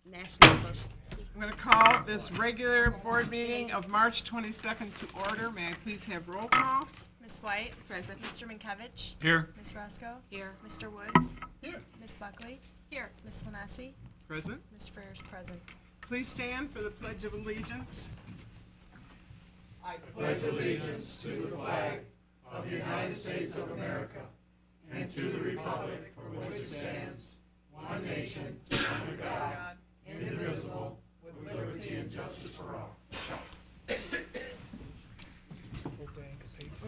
National Association. I'm going to call this regular board meeting of March 22nd to order. May I please have roll call? Ms. White. Present. Mr. Minkevich. Here. Ms. Roscoe. Here. Mr. Woods. Here. Ms. Buckley. Here. Ms. Lanesi. Present. Ms. Freer's present. Please stand for the Pledge of Allegiance.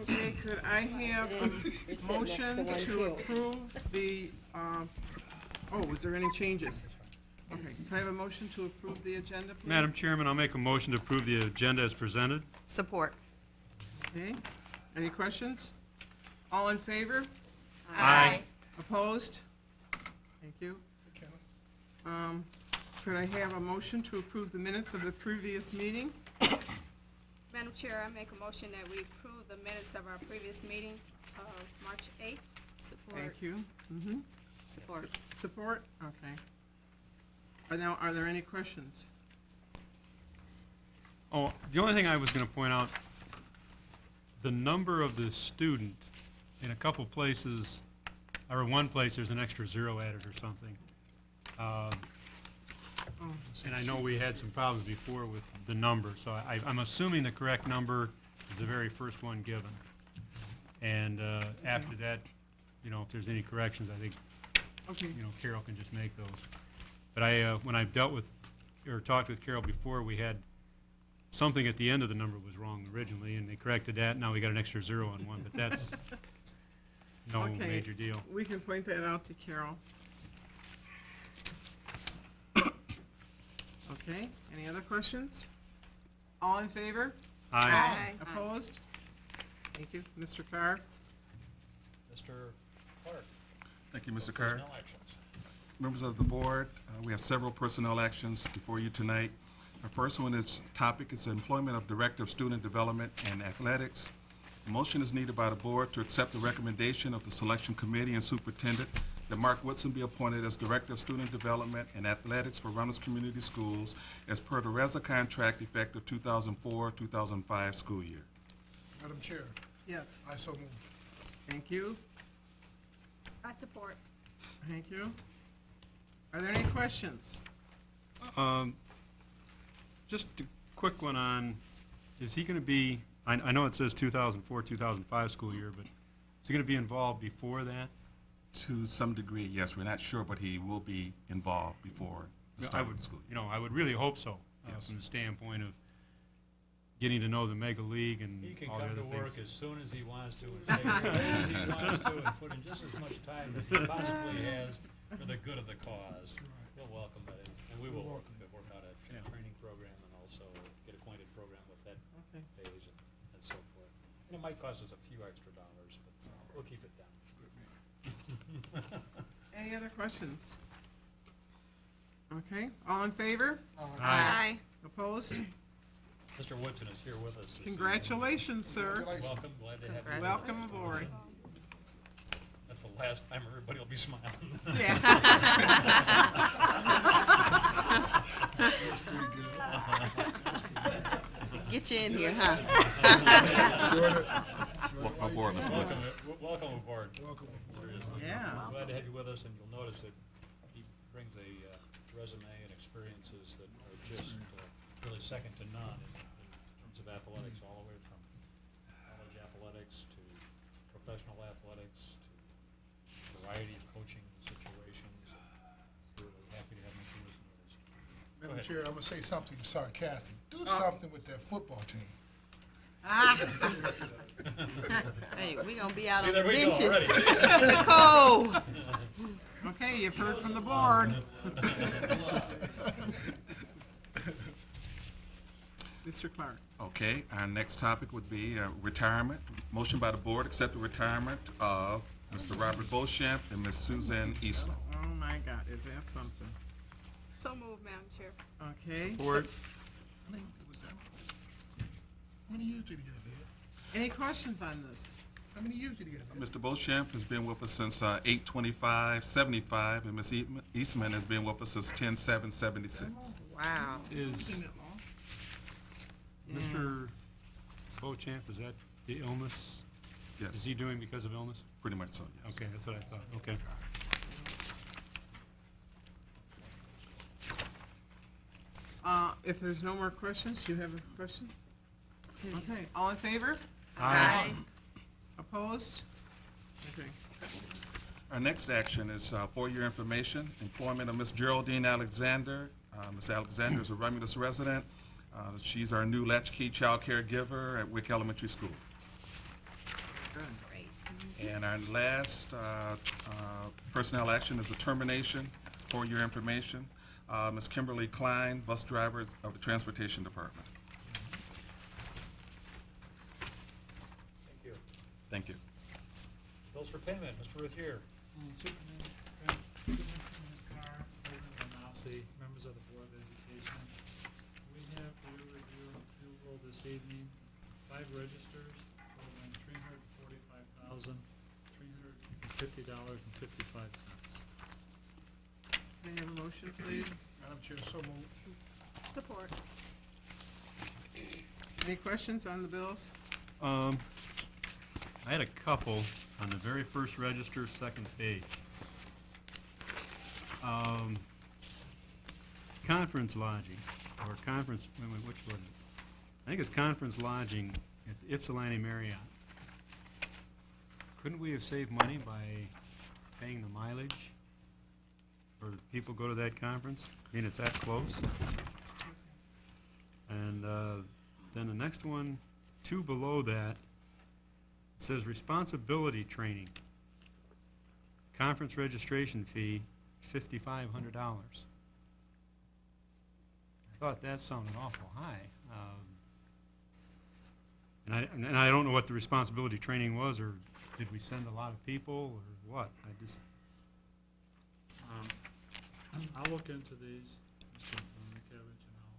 Okay, could I have a motion to approve the, was there any changes? Okay, can I have a motion to approve the agenda, please? Madam Chairman, I'll make a motion to approve the agenda as presented. Support. Okay, any questions? All in favor? Aye. Opposed? Thank you. Could I have a motion to approve the minutes of the previous meeting? Madam Chair, I make a motion that we approve the minutes of our previous meeting of March 8th. Thank you. Support. Support? Okay. Are there any questions? Oh, the only thing I was going to point out, the number of the student, in a couple places, or one place, there's an extra zero added or something. And I know we had some problems before with the number, so I'm assuming the correct number is the very first one given. And after that, if there's any corrections, I think, Okay, Carol can just make those. But when I've dealt with, or talked with Carol before, we had something at the end of the number was wrong originally, and they corrected that, now we got an extra zero on one, but that's no Okay. major deal. we can point that out to Carol. Okay, any other questions? All in favor? Aye. Opposed? Thank you. Mr. Carr? Mr. Clark. Thank you, Mr. Carr. Personnel actions. Members of the board, we have several personnel actions before you tonight. Our first one is topic is employment of Director of Student Development and Athletics. A motion is needed by the board to accept the recommendation of the selection committee and superintendent that Mark Woodson be appointed as Director of Student Development and Athletics for Reynolds Community Schools as per the RESA contract effective 2004-2005 school year. Madam Chair, Yes. I so move. Thank you. I support. Thank you. Are there any questions? Just a quick one on, is he going to be, I know it says 2004-2005 school year, but is he going to be involved before that? To some degree, yes, we're not sure, but he will be involved before the I start of would, the school year. I would really hope so, Yes. from the standpoint of getting to know the mega league and He can all the come other to things. work as soon as he wants to, and stay as late as he wants to, and put in just as much time as he possibly has for the good of the cause. We'll welcome that, and we will work out a training program and also get acquainted program with that Okay. phase and so forth. And it might cost us a few extra dollars, but we'll keep it down. Any other questions? Okay, all in favor? Aye. Opposed? Mr. Woodson is here with us. this evening. Congratulations, sir. Welcome, glad to have you. Welcome aboard. That's the last time everybody will be smiling. Yeah. That's pretty good. Get you in here, huh? Welcome aboard, Mr. Woodson. Welcome aboard. Welcome aboard. Seriously. Yeah. Glad to have you with us, and you'll notice that he brings a resume and experiences that are just really second to none in terms of athletics, all the way from college athletics to professional athletics to a variety of coaching situations. Really happy to have him with us. Madam ahead. Chair, I'm gonna say something sarcastic. Do something with that football team. Hey, we gonna be out See, on there the we go benches already. in the cold. Okay, you've heard from the board. Mr. Clark? Okay, our next topic would be retirement. Motion by the board, accept the retirement of Mr. Robert Beauchamp and Ms. Suzanne Eastman. Oh, my God, is that something? So move, Madam Chair. Okay. Support. I think it was that. How many years did he have there? Any questions on this? How many years did he have? Mr. Beauchamp has been with us since 8/25/75, and Ms. Eastman has been with us since 10/7/76. Wow. Is Been that long? Mr. Beauchamp, is that the illness? Is Yes, he doing because of illness? pretty much so, yes. Okay, that's what I thought, okay. If there's no more questions, you have a question? Okay, all in favor? Aye. Opposed? Okay. Our next action is for your information, employment of Ms. Geraldine Alexander. Ms. Alexander is a Romulus resident. She's our new latchkey child caregiver at Wick Elementary School. Good. And our last personnel action is a termination for your information. Ms. Kimberly Klein, bus driver of the Transportation Department. Thank you. Thank you. Bills for payment, Mr. Ruthier. Superintendent Carr, President Manasi, members of the Board of Education. We have for your review and approval this evening 5 registers totaling $345,350.55. May I have a motion, please? Madam Chair, so moved. Support. Any questions on the bills? I had a couple on the very first register, second page. Conference lodging, or conference, wait, which one? I think it's conference lodging at the Ypsilanti Marriott. Couldn't we have saved money by paying the mileage for people go to that conference? I mean, it's that close. And then the next one, 2 below that, it says responsibility training. Conference registration fee, $5,500. I thought that sounded awful high. And I don't know what the responsibility training was, or did we send a lot of people, or what? I just, I'll look into these, Mr. McCavage, and I'll.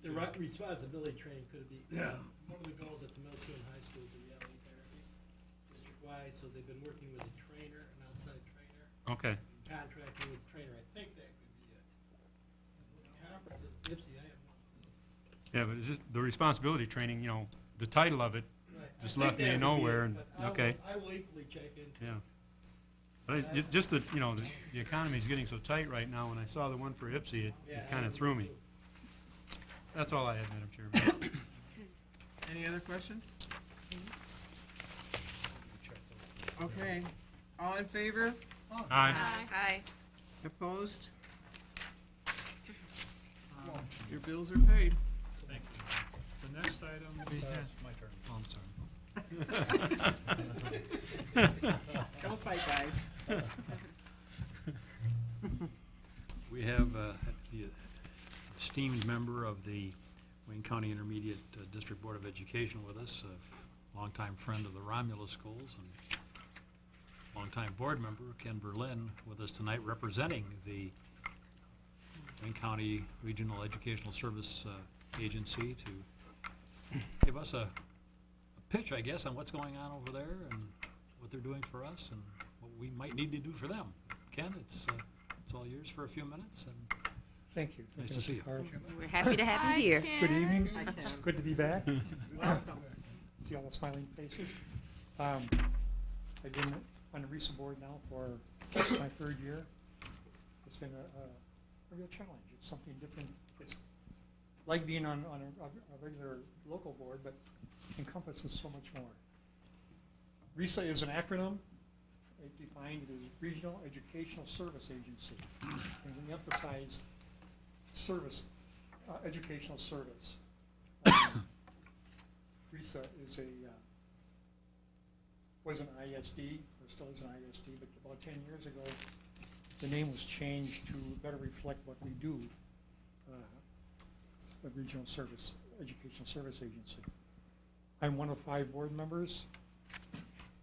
The responsibility training could be, one of the goals at the middle school and high school is the reality therapy, district-wide, so they've been working with a trainer, an outside trainer, okay. contracting with a trainer, I think that could be it. With the conference at Ipsy, I have no clue. Yeah, but it's just, the responsibility training, you know, the title of it, Right, I Just think left me that would be nowhere it, and- but I will- okay. I will equally check into it. yeah. But just that, you know, the economy's getting so tight right now, when I saw the one for Ipsy, Yeah, it I kind of have threw no me. clue. That's all I had, Madam Chairman. Any other questions? Check those. Okay, all in favor? Aye. Aye. Opposed? Your bills are paid. Thank you. The next item we have. It's my turn. Oh, I'm sorry. Don't fight, guys. We have the esteemed member of the Wayne County Intermediate District Board of Education with us, a longtime friend of the Romulus schools, and longtime board member Ken Berlin with us tonight, representing the Wayne County Regional Educational Service Agency, to give us a pitch, I guess, on what's going on over there and what they're doing for us and what we might need to do for them. Ken, it's all yours for a few minutes, and Thank you. Nice to see you. We're happy to have you here. Good evening. Hi, Ken. It's good to be back. Welcome. See all the smiling faces. I've been on the RESA board now for my 3rd year. It's been a real challenge. It's something different. It's like being on a regular local board, but encompasses so much more. RESA is an acronym. It defined it as Regional Educational Service Agency. And we emphasize service, educational service. RESA is was an ISD, or still is an ISD, but about 10 years ago, the name was changed to better reflect what we do, the Regional Service, Educational Service Agency. I'm one of 5 board members.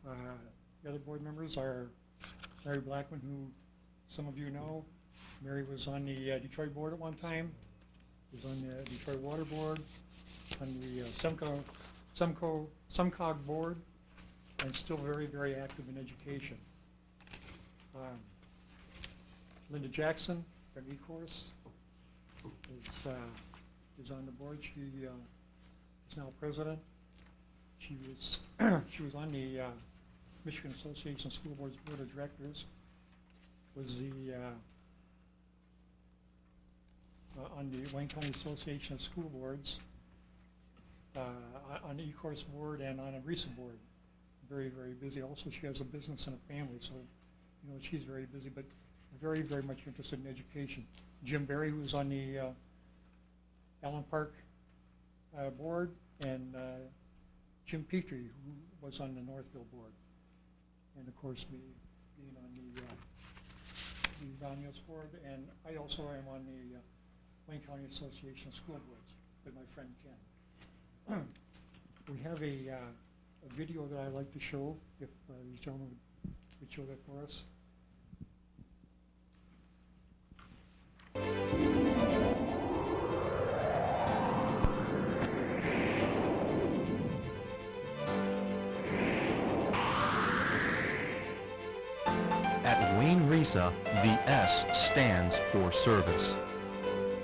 The other board members are Mary Blackman, who some of you know. Mary was on the Detroit board at one time, was on the Detroit Water Board, on the SEMCOG board, and still very, very active in education. Linda Jackson from eCourse is on the board. She is now president. She was on the Michigan Association of School Boards Board of Directors. Was on the Wayne County Association of School Boards, on the eCourse board and on a RISA board. Very, very busy. Also, she has a business and a family, so you know she's very busy, but very, very much interested in education. Jim Berry, who's on the Allen Park board, and Jim Petrie, who was on the Northville board, and of course me, being on the Daniels board, and I also am on the Wayne County Association of School Boards with my friend Ken. We have a video that I'd like to show, if these gentlemen would show that for us. At Wayne RISA, the S stands for service.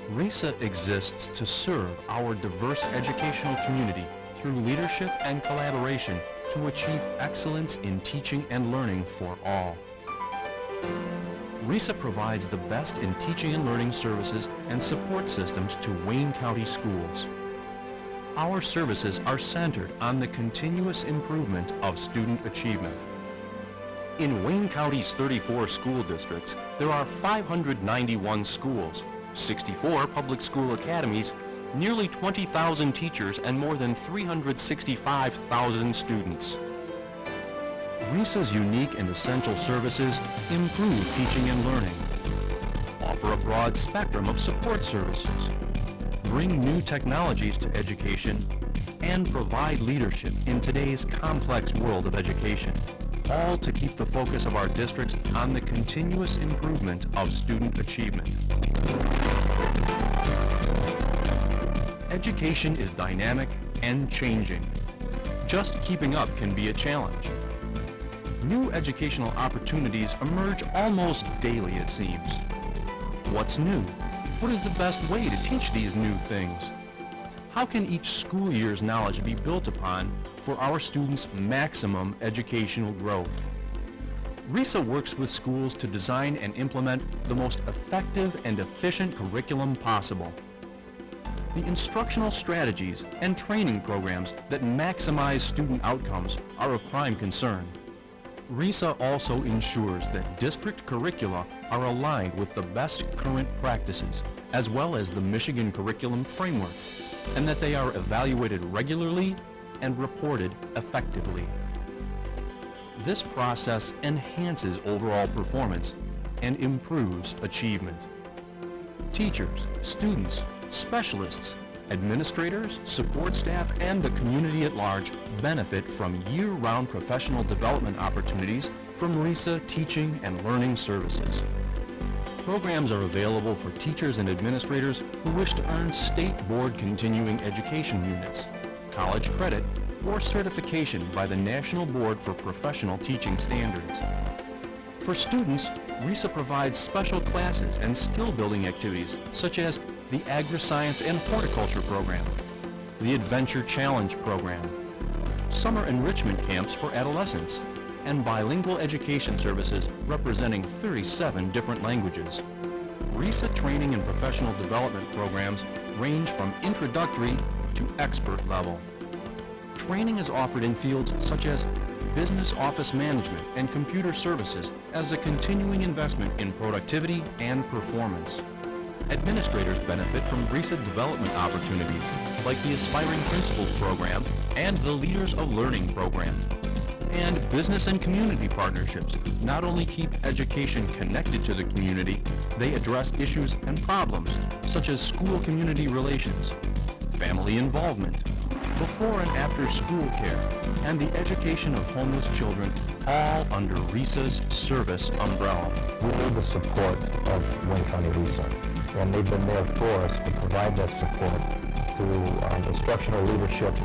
RISA exists to serve our diverse educational community through leadership and collaboration to achieve excellence in teaching and learning for all. RISA provides the best in teaching and learning services and support systems to Wayne County schools. Our services are centered on the continuous improvement of student achievement. In Wayne County's 34 school districts, there are 591 schools, 64 public school academies, nearly 20,000 teachers, and more than 365,000 students. RISA's unique and essential services improve teaching and learning, offer a broad spectrum of support services, bring new technologies to education, and provide leadership in today's complex world of education, all to keep the focus of our districts on the continuous improvement of student achievement. Education is dynamic and changing. Just keeping up can be a challenge. New educational opportunities emerge almost daily, it seems. What's new? What is the best way to teach these new things? How can each school year's knowledge be built upon for our students' maximum educational growth? RISA works with schools to design and implement the most effective and efficient curriculum possible. The instructional strategies and training programs that maximize student outcomes are of prime concern. RISA also ensures that district curricula are aligned with the best current practices, as well as the Michigan Curriculum Framework, and that they are evaluated regularly and reported effectively. This process enhances overall performance and improves achievement. Teachers, students, specialists, administrators, support staff, and the community at large benefit from year-round professional development opportunities from RISA teaching and learning services. Programs are available for teachers and administrators who wish to earn state board continuing education units, college credit, or certification by the National Board for Professional Teaching Standards. For students, RISA provides special classes and skill-building activities such as the Agri-Science and Horticulture Program, the Adventure Challenge Program, summer enrichment camps for adolescents, and bilingual education services representing 37 different languages. RISA training and professional development programs range from introductory to expert level. Training is offered in fields such as business office management and computer services as a continuing investment in productivity and performance. Administrators benefit from RISA development opportunities like the Aspiring Principals Program and the Leaders of Learning Program. And business and community partnerships not only keep education connected to the community, they address issues and problems such as school community relations, family involvement, before and after school care, and the education of homeless children, all under RISA's service umbrella. We need the support of Wayne County RISA, and they've been there for us to provide that support through instructional leadership,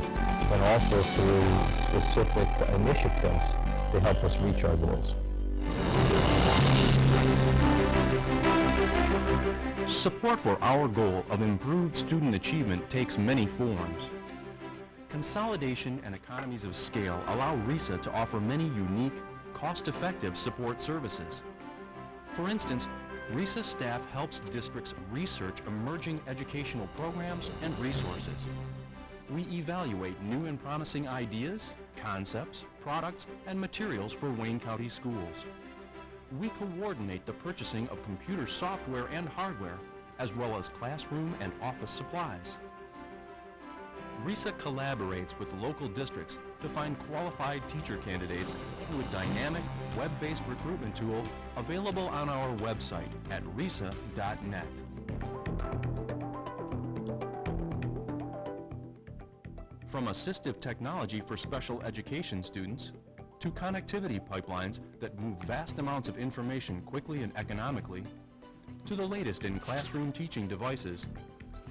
and also through specific initiatives to help us reach our goals. Support for our goal of improved student achievement takes many forms. Consolidation and economies of scale allow RISA to offer many unique, cost-effective support services. For instance, RISA staff helps districts research emerging educational programs and resources. We evaluate new and promising ideas, concepts, products, and materials for Wayne County schools. We coordinate the purchasing of computer software and hardware, as well as classroom and office supplies. RISA collaborates with local districts to find qualified teacher candidates through a dynamic, web-based recruitment tool available on our website at risa.net. From assistive technology for special education students, to connectivity pipelines that move vast amounts of information quickly and economically, to the latest in classroom teaching devices,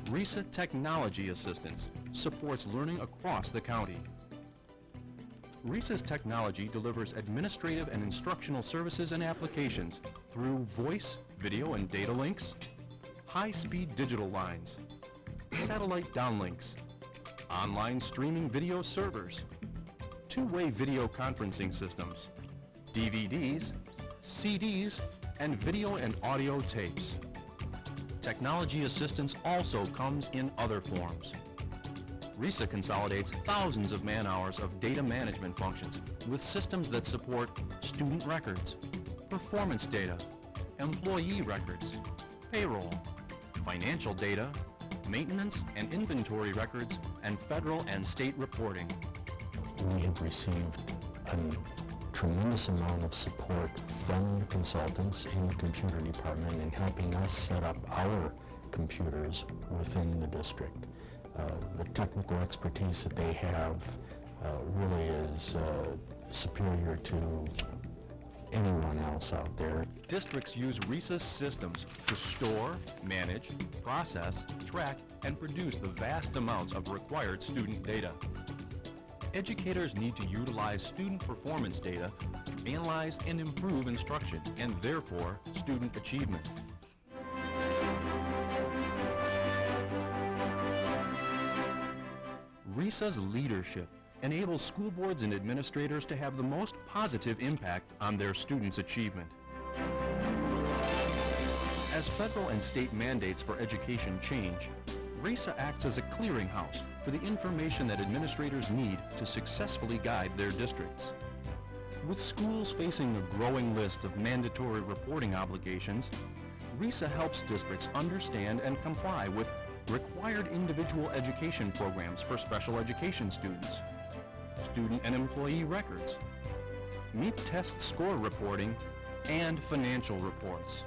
RISA Technology Assistance supports learning across the county. RISA's technology delivers administrative and instructional services and applications through voice, video, and data links, high-speed digital lines, satellite downlinks, online streaming video servers, two-way video conferencing systems, DVDs, CDs, and video and audio tapes. Technology assistance also comes in other forms. RISA consolidates thousands of man-hours of data management functions with systems that support student records, performance data, employee records, payroll, financial data, maintenance and inventory records, and federal and state reporting. We have received a tremendous amount of support from the consultants in the computer department in helping us set up our computers within the district. The technical expertise that they have really is superior to anyone else out there. Districts use RISA's systems to store, manage, process, track, and produce the vast amounts of required student data. Educators need to utilize student performance data to analyze and improve instruction, and therefore student achievement. RISA's leadership enables school boards and administrators to have the most positive impact on their students' achievement. As federal and state mandates for education change, RISA acts as a clearinghouse for the information that administrators need to successfully guide their districts. With schools facing a growing list of mandatory reporting obligations, RISA helps districts understand and comply with required individual education programs for special education students, student and employee records, meet test score reporting, and financial reports.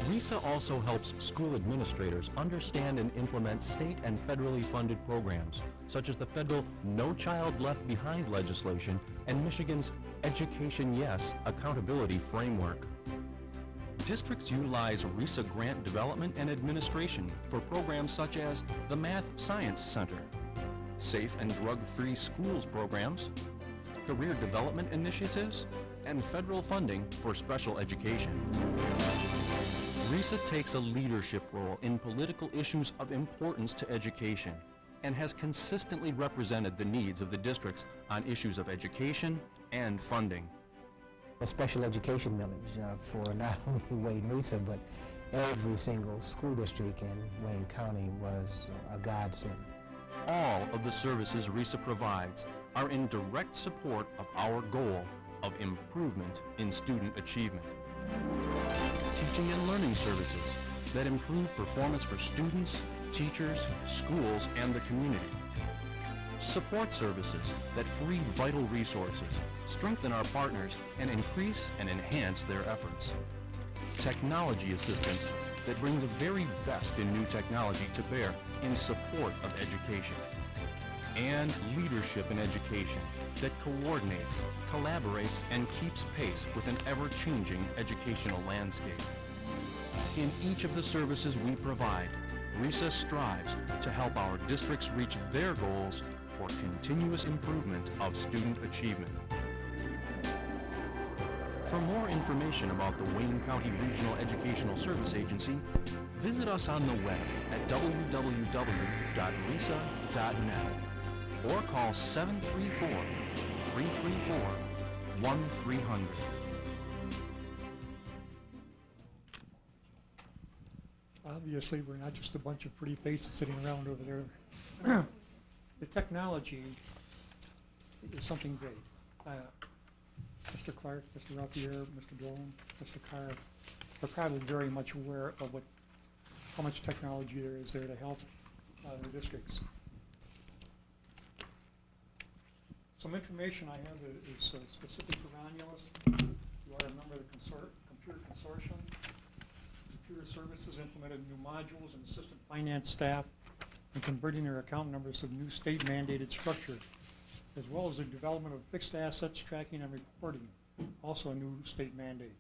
RISA also helps school administrators understand and implement state and federally funded programs, such as the federal No Child Left Behind legislation and Michigan's Education Yes accountability framework. Districts utilize RISA grant development and administration for programs such as the Math Science Center, Safe and Drug-Free Schools programs, career development initiatives, and federal funding for special education. RISA takes a leadership role in political issues of importance to education and has consistently represented the needs of the districts on issues of education and funding. A special education millage for not only Wayne RISA, but every single school district in Wayne County was a godsend. All of the services RISA provides are in direct support of our goal of improvement in student achievement. Teaching and learning services that improve performance for students, teachers, schools, and the community. Support services that free vital resources, strengthen our partners, and increase and enhance their efforts. Technology assistance that bring the very best in new technology to bear in support of education. And leadership in education that coordinates, collaborates, and keeps pace with an ever-changing educational landscape. In each of the services we provide, RISA strives to help our districts reach their goals for continuous improvement of student achievement. For more information about the Wayne County Regional Educational Service Agency, visit us on the web at www.resa.net or call 734-334-1300. Obviously, we're not just a bunch of pretty faces sitting around over there. The technology is something great. Mr. Clark, Mr. Rapierre, Mr. Dolan, Mr. Carr are probably very much aware of how much technology there is there to help the districts. Some information I have is specific to Romulus. You are a member of the Computer Consortium. Computer Services implemented new modules and assistant finance staff in converting their account numbers to new state-mandated structure, as well as the development of fixed assets tracking and reporting, also a new state mandate.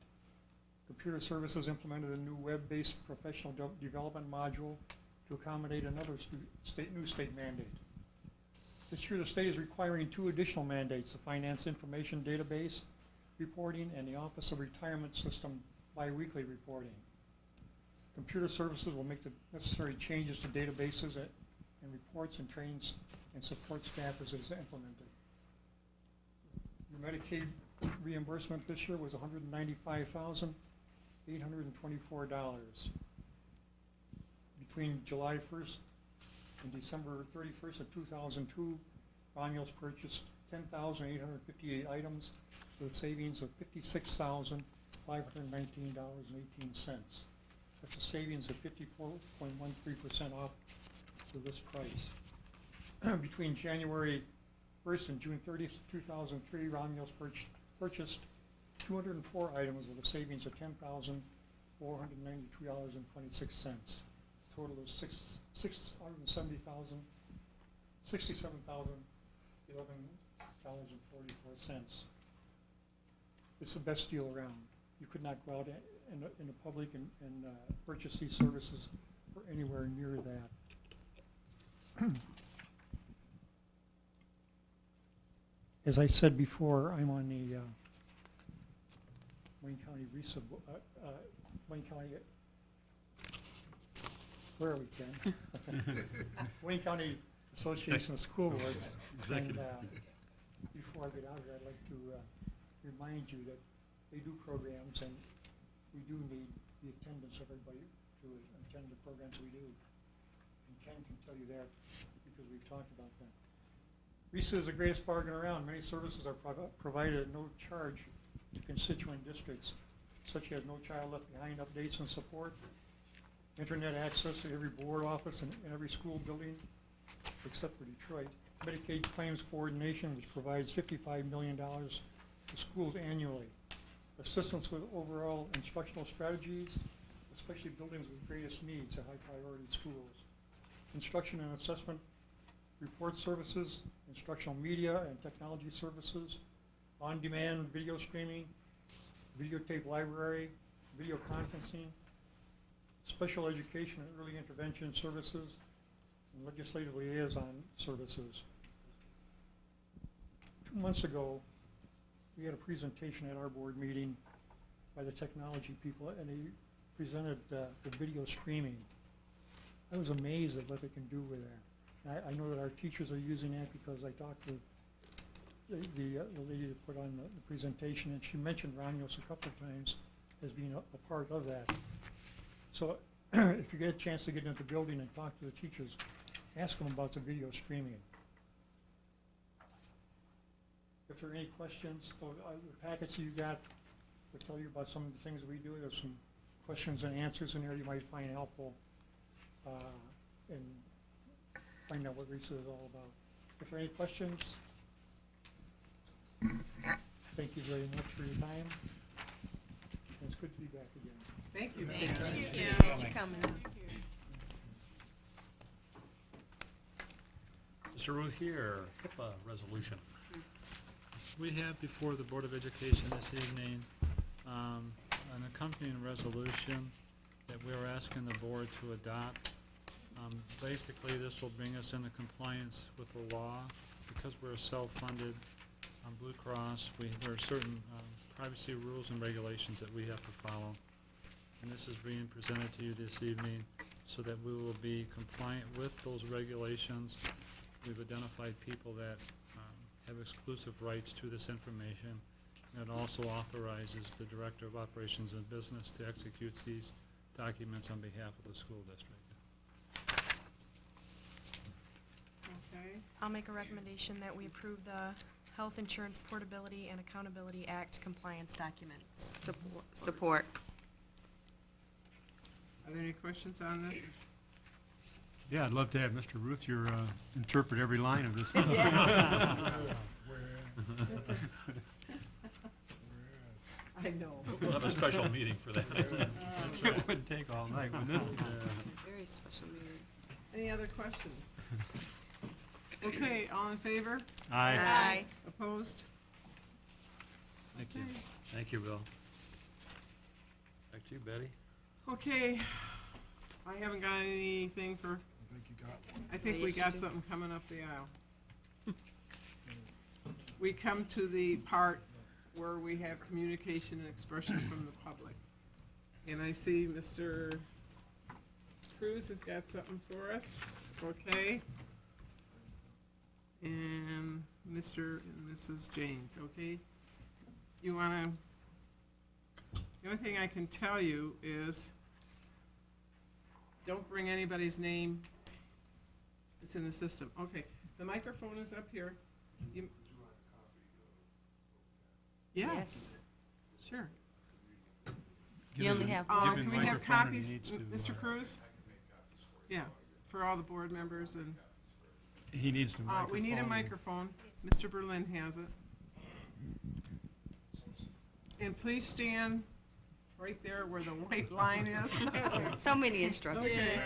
Computer Services implemented a new web-based professional development module to accommodate another new state mandate. This year, the state is requiring 2 additional mandates: the Finance Information Database reporting and the Office of Retirement System biweekly reporting. Computer Services will make the necessary changes to databases and reports and trains and support staff as it's implemented. Your Medicaid reimbursement this year was $195,824. Between July 1st and December 31st of 2002, Romulus purchased 10,858 items with savings of $56,519.18. That's a savings of 54.13% off the list price. Between January 1st and June 30th, 2003, Romulus purchased 204 items with a savings of $10,493.26. Total is $67,011.44. It's the best deal around. You could not go out in the public and purchase these services for anywhere near that. As I said before, I'm on the Wayne County Wayne County, where are we, Ken? Wayne County Association of School Boards. And before I get out of here, I'd like to remind you that they do programs, and we do need the attendance of everybody to attend the programs we do. And Ken can tell you that because we've talked about that. RESA is the greatest bargain around. Many services are provided at no charge to constituent districts, such as No Child Left Behind updates and support, internet access to every board office and every school building, except for Detroit, Medicaid claims coordination, which provides $55 million to schools annually, assistance with overall instructional strategies, especially buildings with greatest needs at high priority schools, instruction and assessment report services, instructional media and technology services, on-demand video streaming, videotape library, video conferencing, special education and early intervention services, and legislative liaison services. 2 months ago, we had a presentation at our board meeting by the technology people, and they presented the video streaming. I was amazed at what they can do with that. I know that our teachers are using that because I talked to the lady that put on the presentation, and she mentioned Romulus a couple of times as being a part of that. So if you get a chance to get into the building and talk to the teachers, ask them about the video streaming. If there are any questions, the packets you got will tell you about some of the things that we do. There's some questions and answers in there you might find helpful and find out what RESA is all about. If there are any questions, thank you very much for your time. And it's good to be back again. Thank you. Thank you. Thanks for coming. Mr. Ruthier, HIPAA resolution. We have before the Board of Education this evening an accompanying resolution that we're asking the board to adopt Basically, this will bring us into compliance with the law. Because we're self-funded Blue Cross, there are certain privacy rules and regulations that we have to follow. And this is being presented to you this evening so that we will be compliant with those regulations. We've identified people that have exclusive rights to this information. And it also authorizes the Director of Operations and Business to execute these documents on behalf of the school district. Okay. I'll make a recommendation that we approve the Health Insurance Portability and Accountability Act compliance documents. Support. Are there any questions on this? Yeah, I'd love to have Mr. Ruth your interpret every line of this. I know. We'll have a special meeting for that. It would take all night, wouldn't it? Very special meeting. Any other questions? Okay, all in favor? Aye. Aye. Opposed? Thank you. Thank you, Bill. Back to you, Betty. Okay, I haven't got anything for, I think you got one. I think we Yes, you got do. something coming up the aisle. We come to the part where we have communication and expression from the public. And I see Mr. Cruz has got something for us, okay? And Mr. and Mrs. James, okay? You wanna, the only thing I can tell you is, don't bring anybody's name that's in the system. Okay, the microphone is up here. You- Yes, sure. You only have Give one. him Can we have microphone and he copies, needs to, Mr. Cruz? Yeah, for all the board members and, He needs the microphone. we need a microphone. Mr. Berlin has it. And please stand right there where the white line is. So many instructions. Okay.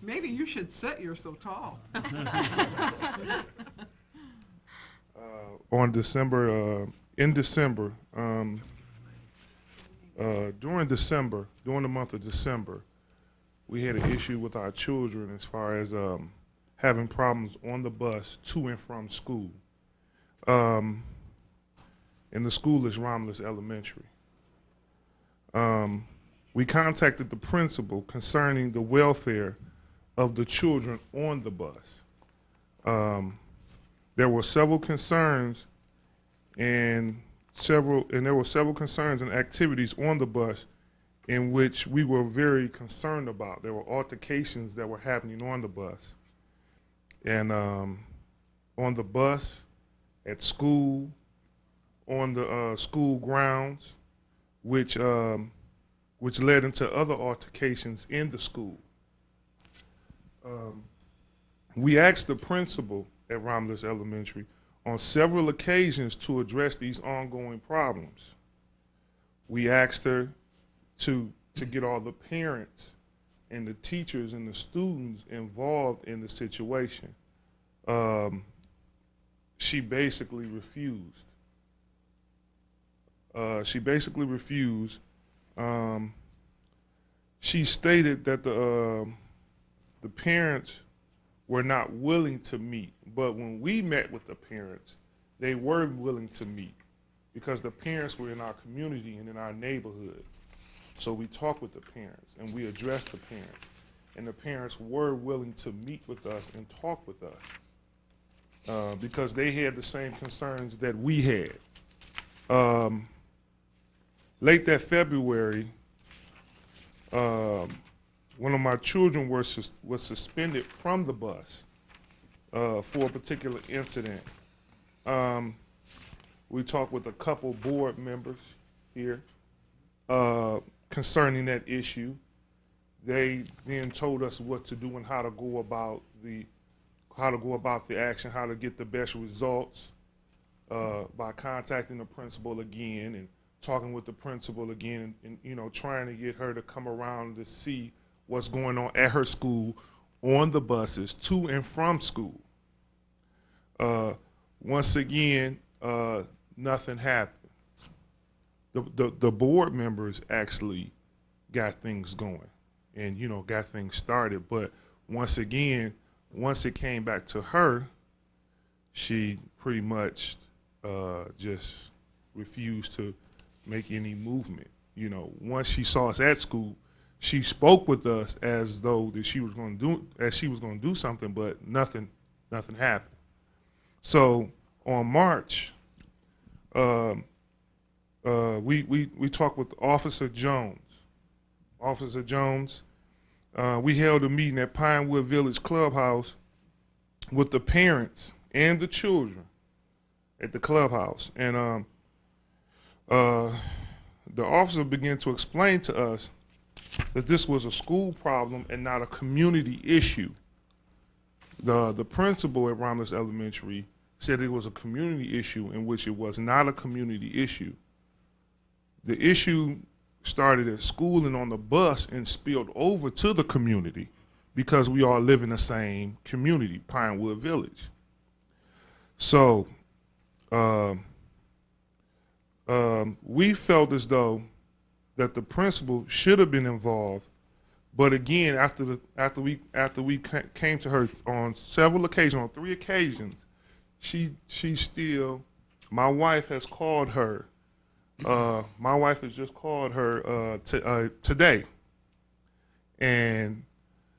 Maybe you should sit, you're so tall. On December, in December, during the month of December, we had an issue with our children as far as having problems on the bus to and from school. And the school is Romulus Elementary. We contacted the principal concerning the welfare of the children on the bus. There were several concerns and there were several concerns and activities on the bus in which we were very concerned about. There were altercations that were happening on the bus. And on the bus, at school, on the school grounds, which led into other altercations in the school. We asked the principal at Romulus Elementary on several occasions to address these ongoing problems. We asked her to get all the parents and the teachers and the students involved in the situation. She basically refused. She stated that the parents were not willing to meet, but when we met with the parents, they were willing to meet because the parents were in our community and in our neighborhood. So we talked with the parents and we addressed the parents, and the parents were willing to meet with us and talk with us because they had the same concerns that we had. Late that February, one of my children was suspended from the bus for a particular incident. We talked with a couple board members here concerning that issue. They then told us what to do and how to go about the action, how to get the best results by contacting the principal again and talking with the principal again and trying to get her to come around to see what's going on at her school on the buses to and from school. Once again, nothing happened. The board members actually got things going and got things started, but once again, once it came back to her, she pretty much just refused to make any movement. You know, once she saw us at school, she spoke with us as though that she was going to do something, but nothing happened. So on March, we talked with Officer Jones. Officer Jones, we held a meeting at Pinewood Village Clubhouse with the parents and the children at the clubhouse, and the officer began to explain to us that this was a school problem and not a community issue. The principal at Romulus Elementary said it was a community issue, in which it was not a community issue. The issue started at school and on the bus and spilled over to the community because we all live in the same community, Pinewood Village. So we felt as though that the principal should have been involved, but again, after we came to her on several occasions, on 3 occasions, she still. My wife has called her. My wife has just called her today, and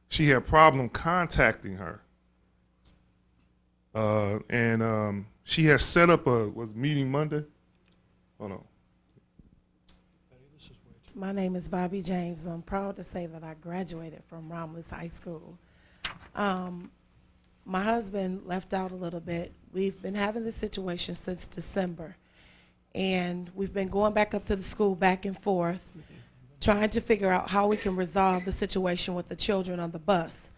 she had problem contacting her. And she has set up a meeting Monday. Hold on. My name is Bobby James. I'm proud to say that I graduated from Romulus High School. My husband left out a little bit. We've been having this situation since December, and we've been going back up to the school back and forth, trying to figure out how we can resolve the situation with the children on the bus.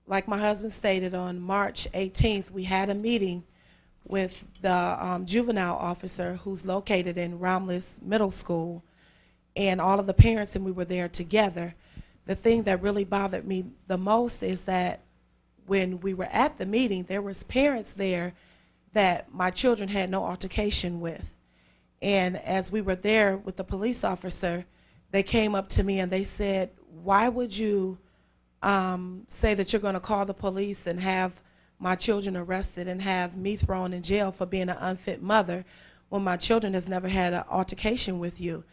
Like my husband stated, on March 18th, we had a meeting with the juvenile officer who's located in Romulus Middle School, and all of the parents, and we were there together. The thing that really bothered me the most is that when we were at the meeting, there was parents there that my children had no altercation with. And as we were there with the police officer, they came up to me and they said, why would you say that you're going to call the police and have my children arrested and have me thrown in jail for being an unfit mother when my children has never had an altercation with you?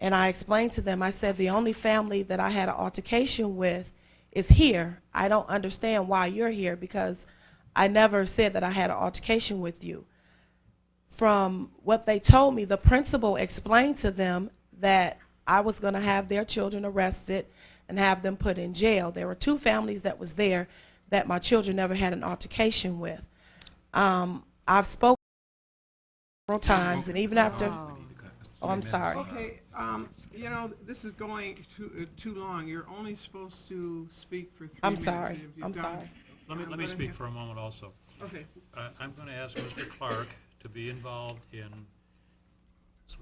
And I explained to them, I said, the only family that I had an altercation with is here. I don't understand why you're here, because I never said that I had an altercation with you. From what they told me, the principal explained to them that I was going to have their children arrested and have them put in jail. There were 2 families that was there that my children never had an altercation with. I've spoken several times, and even after, I'm sorry. Okay, you know, this is going too long. You're only supposed to speak for 3 I'm minutes. sorry, If you've I'm done- sorry. Let me speak for a moment also. Okay. I'm going to ask Mr. Clark to be involved in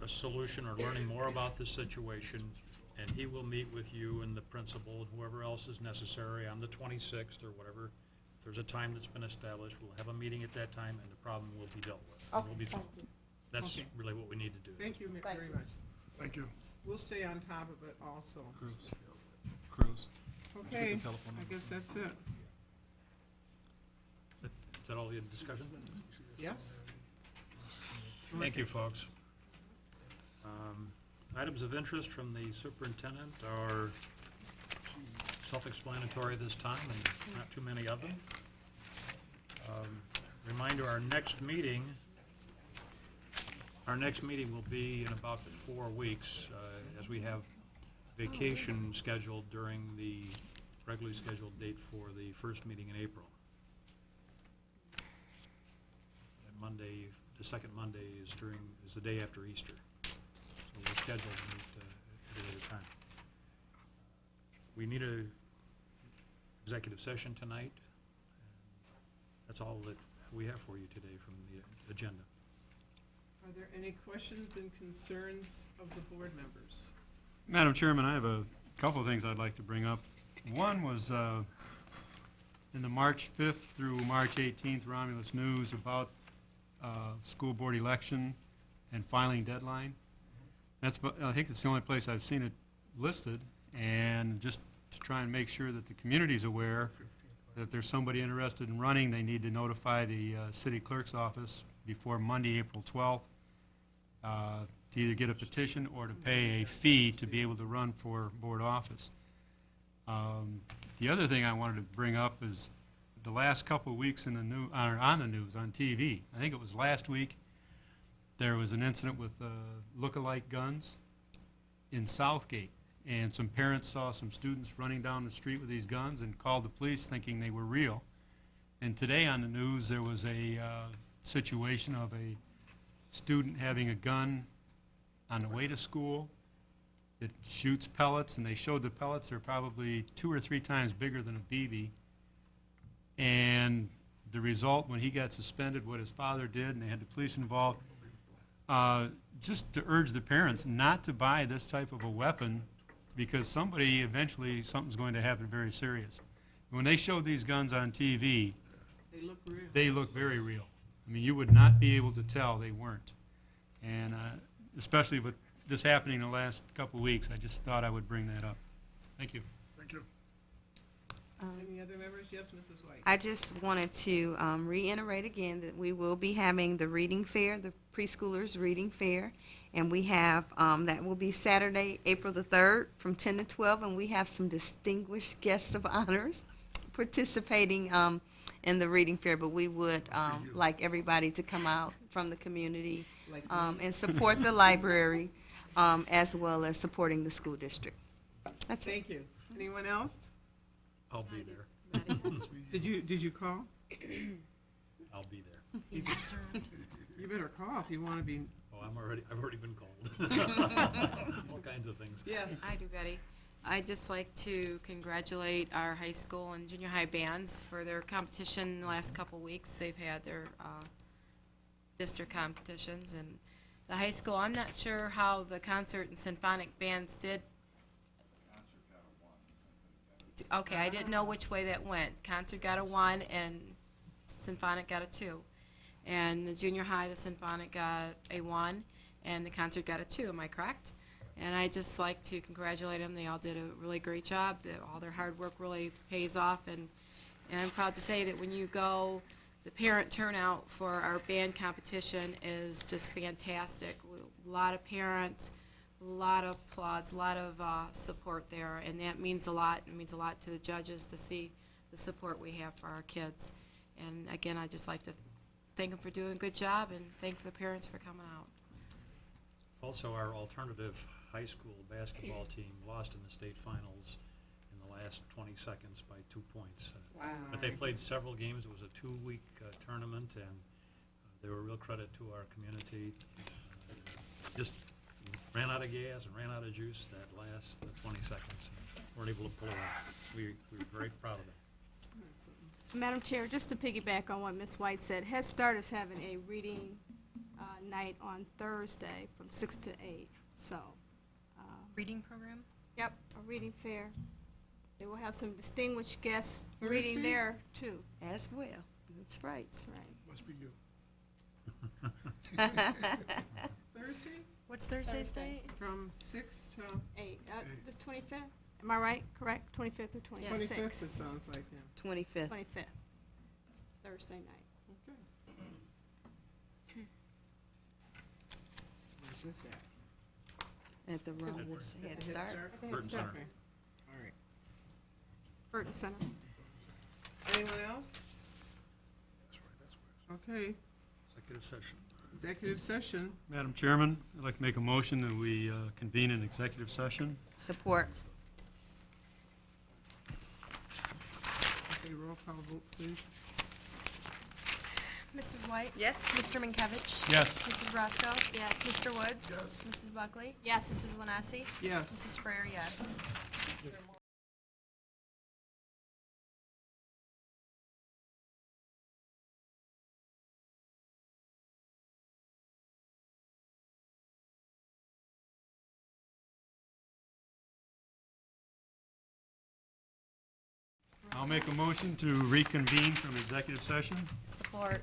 a solution or learning more about this situation, and he will meet with you and the principal and whoever else is necessary on the 26th or whatever. If there's a time that's been established, we'll have a meeting at that time, and the problem will be dealt with. It will be solved. That's Okay. really what we need to do. Thank you very much. Thank you. We'll stay on top of it also. Cruz. Okay, the telephone I number. guess that's it. Is that all the discussion? Yes? Thank you, folks. Items of interest from the superintendent are self-explanatory this time, and not too many of them. Reminder, our next meeting will be in about 4 weeks, as we have vacation scheduled during the regularly scheduled date for the first meeting in April. And Monday, the second Monday is the day after Easter. So we're scheduled to meet at a later time. We need a executive session tonight. That's all that we have for you today from the agenda. Are there any questions and concerns of the board members? Madam Chairman, I have a couple of things I'd like to bring up. One was in the March 5th through March 18th Romulus News about school board election and filing deadline. I think it's the only place I've seen it listed, and just to try and make sure that the community's aware that if there's somebody interested in running, they need to notify the city clerk's office before Monday, April 12th, to either get a petition or to pay a fee to be able to run for board office. The other thing I wanted to bring up is the last couple of weeks in the on the news, on TV, I think it was last week, there was an incident with look-alike guns in Southgate. And some parents saw some students running down the street with these guns and called the police thinking they were real. And today on the news, there was a situation of a student having a gun on the way to school. It shoots pellets, and they showed the pellets. They're probably 2 or 3 times bigger than a BB. And the result, when he got suspended, what his father did, and they had the police involved, just to urge the parents not to buy this type of a weapon, because somebody, eventually, something's going to happen very serious. When they showed these guns on TV, They look real. they look very real. I mean, you would not be able to tell they weren't. And especially with this happening in the last couple of weeks, I just thought I would bring that up. Thank you. Thank you. Any other members? Yes, Mrs. White. I just wanted to reiterate again that we will be having the reading fair, the preschoolers reading fair, and we have, that will be Saturday, April the 3rd, from 10 to 12, and we have some distinguished guests of honors participating in the reading fair, but we would like everybody to come out from the community and support the library, as well as supporting the school district. That's it. Thank you. Anyone else? I'll be there. Did you call? I'll be there. You better call if you want to be. Oh, I've already been called. All kinds of things. Yes. I do, Betty. I'd just like to congratulate our high school and junior high bands for their competition the last couple weeks. They've had their district competitions, and the high school, I'm not sure how the concert and symphonic bands did. Okay, I didn't know which way that went. Concert got a 1 and symphonic got a 2. And the junior high, the symphonic got a 1 and the concert got a 2. Am I correct? And I just like to congratulate them. They all did a really great job. All their hard work really pays off. And I'm proud to say that when you go, the parent turnout for our band competition is just fantastic. A lot of parents, a lot of applause, a lot of support there, and that means a lot. It means a lot to the judges to see the support we have for our kids. And again, I'd just like to thank them for doing a good job and thank the parents for coming out. Also, our alternative high school basketball team lost in the state finals in the last 20 seconds by 2 points. Wow. But they played several games. It was a 2-week tournament, and they were a real credit to our community. Just ran out of gas and ran out of juice that last 20 seconds. Weren't able to pull it off. We were very proud of them. Madam Chair, just to piggyback on what Ms. White said, Head Start is having a reading night on Thursday from 6 to 8. So, Reading program? yep, a reading fair. They will have some distinguished guests reading Thursday? there too. As well. That's right. That's right. Must be you. Thursday What's Thursday's Thursday. date? from 6 to 8. This 25th? Am I right? Correct? 25th or 26th? 25th. It sounds like him. 25th. 25th. Thursday night. Okay. Where's this at? At the Romulus Head Head Start. At the Head Burton Start. Center. Okay. All right. Burton Center. Anyone else? Okay. Executive session. Executive session. Madam Chairman, I'd like to make a motion that we convene an executive session. Support. Okay, roll call vote, please. Mrs. White? Yes. Mr. Minkovich? Yes. Mrs. Roscoe? Yes. Mr. Woods? Yes. Mrs. Buckley? Yes. Mrs. Lenassi? Yes. Mrs. Frere, yes. I'll make a motion to reconvene from executive session. Support.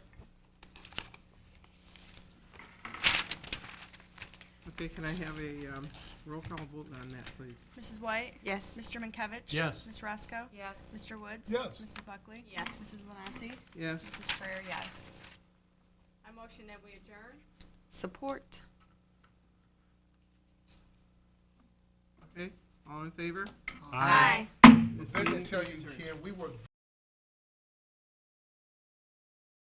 Okay, can I have a roll call vote on that, please? Mrs. White? Yes. Mr. Minkevich? Yes. Ms. Roscoe? Yes. Mr. Woods? Yes. Mrs. Buckley? Yes. Mrs. Ленасsi? Yes. Mrs. Strayer, yes. I motion that we adjourn. Support. Okay, all in favor? Aye. This Let me meeting tell is you, adjourned. Ken, we worked